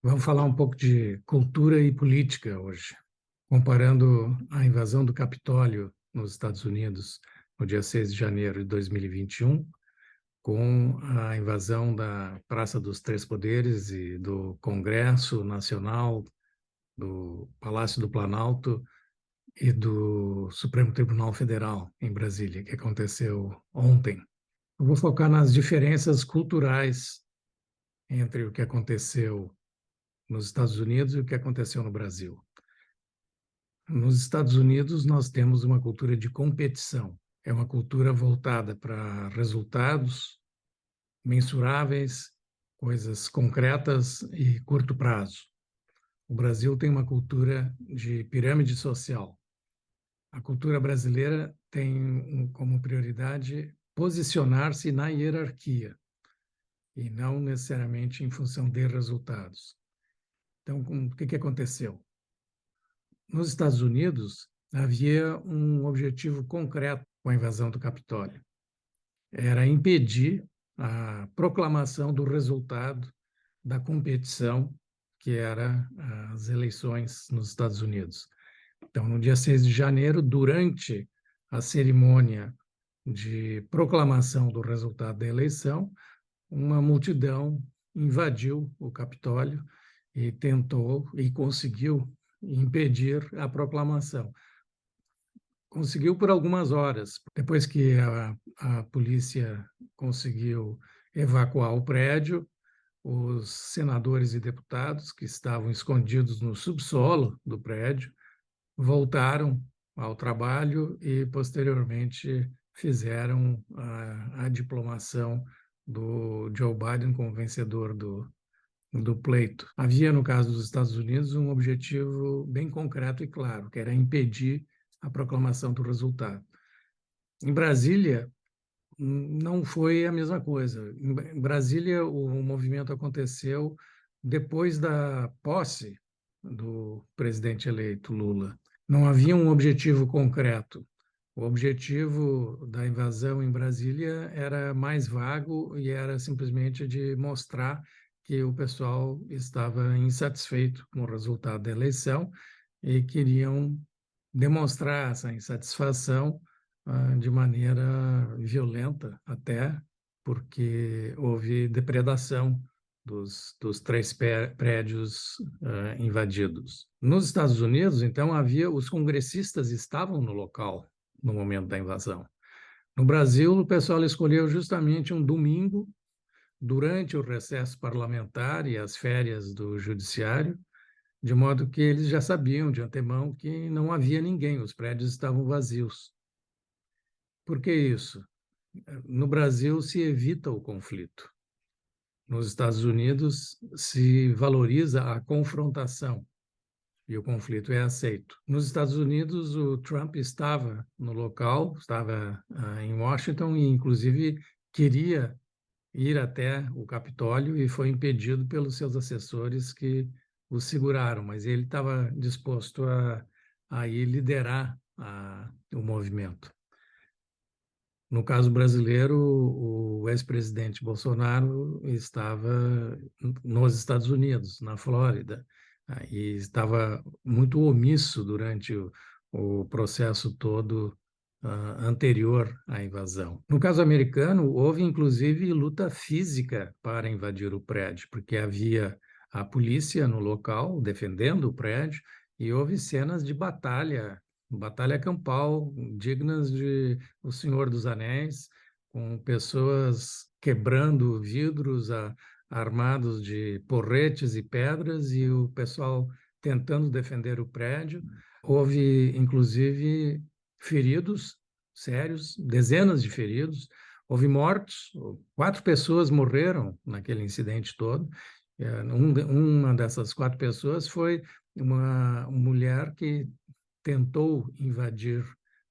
Vamos falar um pouco de cultura e política hoje, comparando a invasão do Capitólio nos Estados Unidos no dia 6 de janeiro de 2021 com a invasão da Praça dos Três Poderes e do Congresso Nacional, do Palácio do Planalto e do Supremo Tribunal Federal em Brasília, que aconteceu ontem. Eu vou focar nas diferenças culturais entre o que aconteceu nos Estados Unidos e o que aconteceu no Brasil. Nos Estados Unidos, nós temos uma cultura de competição. É uma cultura voltada para resultados mensuráveis, coisas concretas e curto prazo. O Brasil tem uma cultura de pirâmide social. A cultura brasileira tem como prioridade posicionar-se na hierarquia e não necessariamente em função de resultados. Então, o que aconteceu? Nos Estados Unidos, havia um objetivo concreto com a invasão do Capitólio. Era impedir a proclamação do resultado da competição, que era as eleições nos Estados Unidos. Então, no dia 6 de janeiro, durante a cerimônia de proclamação do resultado da eleição, uma multidão invadiu o Capitólio e tentou e conseguiu impedir a proclamação. Conseguiu por algumas horas. Depois que a polícia conseguiu evacuar o prédio, os senadores e deputados que estavam escondidos no subsolo do prédio voltaram ao trabalho e, posteriormente, fizeram a diplomação do Joe Biden como vencedor do pleito. Havia, no caso dos Estados Unidos, um objetivo bem concreto e claro, que era impedir a proclamação do resultado. Em Brasília, não foi a mesma coisa. Em Brasília, o movimento aconteceu depois da posse do presidente eleito Lula. Não havia um objetivo concreto. O objetivo da invasão em Brasília era mais vago e era simplesmente de mostrar que o pessoal estava insatisfeito com o resultado da eleição e queriam demonstrar essa insatisfação de maneira violenta, até porque houve depredação dos três prédios invadidos. Nos Estados Unidos, então, havia os congressistas estavam no local no momento da invasão. No Brasil, o pessoal escolheu justamente um domingo, durante o recesso parlamentar e as férias do judiciário, de modo que eles já sabiam de antemão que não havia ninguém, os prédios estavam vazios. Por que isso? No Brasil se evita o conflito. Nos Estados Unidos se valoriza a confrontação e o conflito é aceito. Nos Estados Unidos, o Trump estava no local, estava em Washington e, inclusive, queria ir até o Capitólio e foi impedido pelos seus assessores que o seguraram, mas ele estava disposto a ir liderar o movimento. No caso brasileiro, o ex-presidente Bolsonaro estava nos Estados Unidos, na Flórida, e estava muito omisso durante o processo todo anterior à invasão. No caso americano, houve inclusive luta física para invadir o prédio, porque havia a polícia no local defendendo o prédio e houve cenas de batalha campal, dignas de O Senhor dos Anéis, com pessoas quebrando vidros armados de porretes e pedras e o pessoal tentando defender o prédio. Houve, inclusive, feridos sérios, dezenas de feridos, houve mortos, 4 pessoas morreram naquele incidente todo. Uma dessas 4 pessoas foi uma mulher que tentou invadir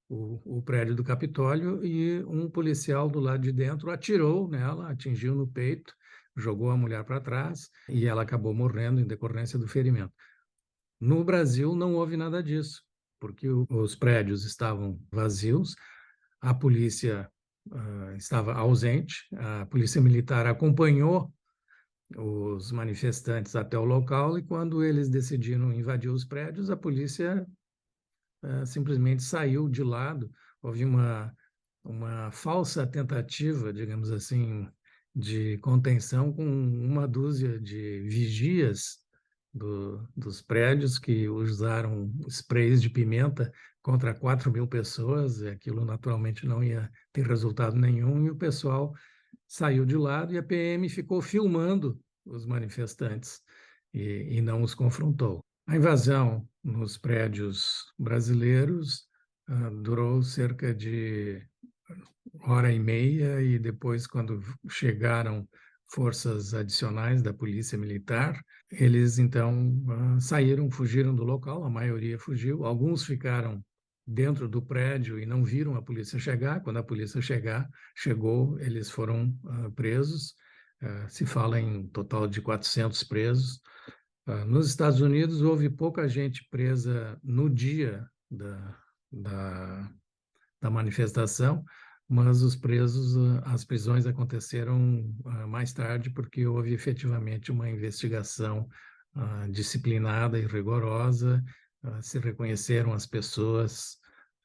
o prédio do Capitólio e um policial do lado de dentro atirou nela, atingiu no peito, jogou a mulher para trás e ela acabou morrendo em decorrência do ferimento. No Brasil não houve nada disso, porque os prédios estavam vazios, a polícia estava ausente, a polícia militar acompanhou os manifestantes até o local, e quando eles decidiram invadir os prédios, a polícia simplesmente saiu de lado. Houve uma falsa tentativa, digamos assim, de contenção com uma dúzia de vigias dos prédios que usaram sprays de pimenta contra 4.000 pessoas. Aquilo naturalmente não ia ter resultado nenhum, e o pessoal saiu de lado e a PM ficou filmando os manifestantes e não os confrontou. A invasão nos prédios brasileiros durou cerca de hora e meia, e depois, quando chegaram forças adicionais da Polícia Militar, eles então saíram, fugiram do local. A maioria fugiu, alguns ficaram dentro do prédio e não viram a polícia chegar. Quando a polícia chegou, eles foram presos. Se fala em total de 400 presos. Nos Estados Unidos, houve pouca gente presa no dia da, da manifestação, mas as prisões aconteceram mais tarde, porque houve efetivamente uma investigação disciplinada e rigorosa. Se reconheceram as pessoas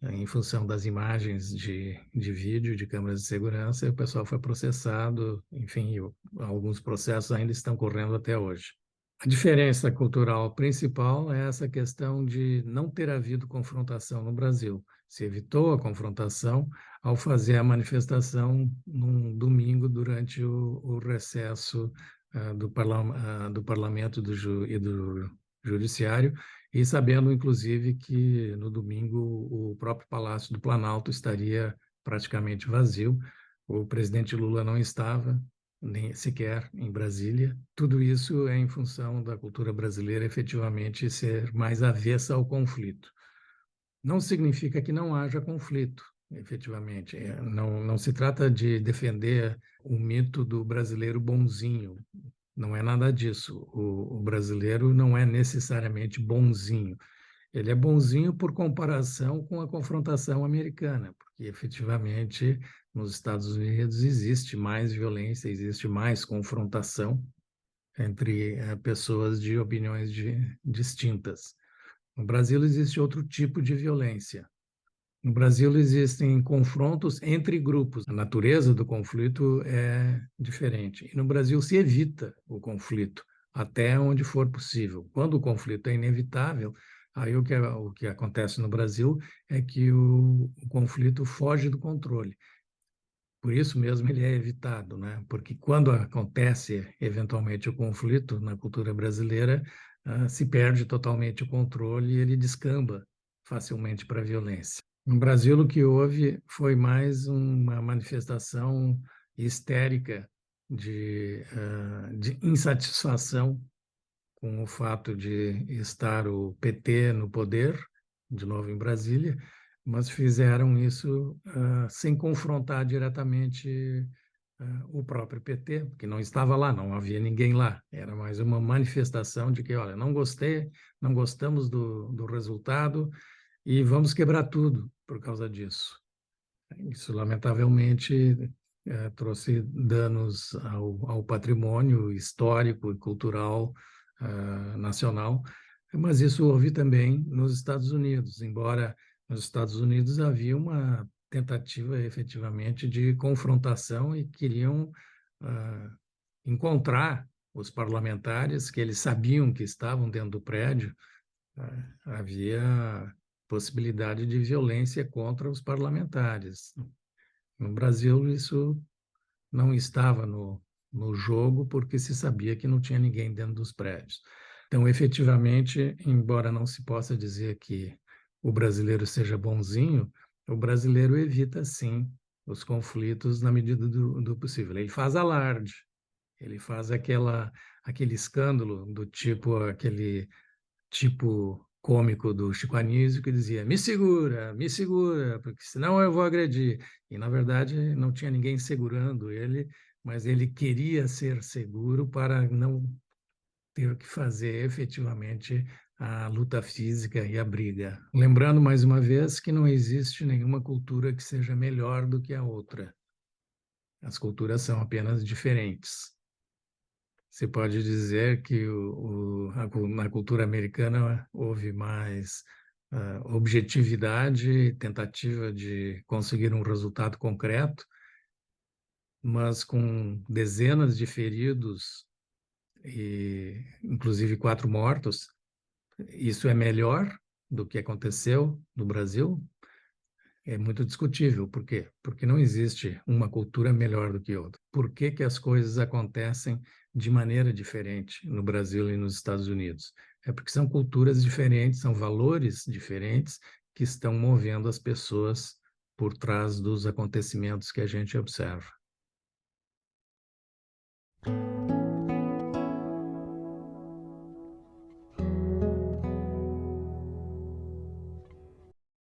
em função das imagens de vídeo, de câmeras de segurança, e o pessoal foi processado. Enfim, alguns processos ainda estão correndo até hoje. A diferença cultural principal é essa questão de não ter havido confrontação no Brasil. Se evitou a confrontação ao fazer a manifestação num domingo durante o recesso do Parlamento e do Judiciário, e sabendo, inclusive, que no domingo o próprio Palácio do Planalto estaria praticamente vazio. O presidente Lula não estava nem sequer em Brasília. Tudo isso é em função da cultura brasileira efetivamente ser mais avessa ao conflito. Não significa que não haja conflito, efetivamente. Não se trata de defender o mito do brasileiro bonzinho. Não é nada disso. O brasileiro não é necessariamente bonzinho. Ele é bonzinho por comparação com a confrontação americana, porque efetivamente nos Estados Unidos existe mais violência, existe mais confrontação entre pessoas de opiniões distintas. No Brasil existe outro tipo de violência. No Brasil existem confrontos entre grupos. A natureza do conflito é diferente. E no Brasil se evita o conflito até onde for possível. Quando o conflito é inevitável, aí o que acontece no Brasil é que o conflito foge do controle. Por isso mesmo ele é evitado, né? Porque quando acontece eventualmente o conflito na cultura brasileira, se perde totalmente o controle e ele descamba facilmente para a violência. No Brasil, o que houve foi mais uma manifestação histérica de insatisfação com o fato de estar o PT no poder, de novo em Brasília, mas fizeram isso sem confrontar diretamente o próprio PT, que não estava lá, não havia ninguém lá. Era mais uma manifestação de que, olha, não gostei, não gostamos do resultado e vamos quebrar tudo por causa disso. Isso, lamentavelmente, trouxe danos ao patrimônio histórico e cultural nacional, mas isso houve também nos Estados Unidos, embora nos Estados Unidos havia uma tentativa efetivamente de confrontação e queriam encontrar os parlamentares que eles sabiam que estavam dentro do prédio. Havia possibilidade de violência contra os parlamentares. No Brasil, isso não estava no jogo, porque se sabia que não tinha ninguém dentro dos prédios. Então, efetivamente, embora não se possa dizer que o brasileiro seja bonzinho, o brasileiro evita, sim, os conflitos na medida do possível. Ele faz alarde, ele faz aquele escândalo do tipo, aquele tipo cômico do Chico Anísio, que dizia: me segura, porque senão eu vou agredir. E, na verdade, não tinha ninguém segurando ele, mas ele queria ser seguro para não ter que fazer efetivamente a luta física e a briga. Lembrando, mais uma vez, que não existe nenhuma cultura que seja melhor do que a outra. As culturas são apenas diferentes. você pode dizer que na cultura americana houve mais objetividade, tentativa de conseguir um resultado concreto, mas com dezenas de feridos e inclusive 4 mortos. Isso é melhor do que aconteceu no Brasil? É muito discutível. Por quê? Porque não existe uma cultura melhor do que outra. Por que que as coisas acontecem de maneira diferente no Brasil e nos Estados Unidos? É porque são culturas diferentes, são valores diferentes que estão movendo as pessoas por trás dos acontecimentos que a gente observa.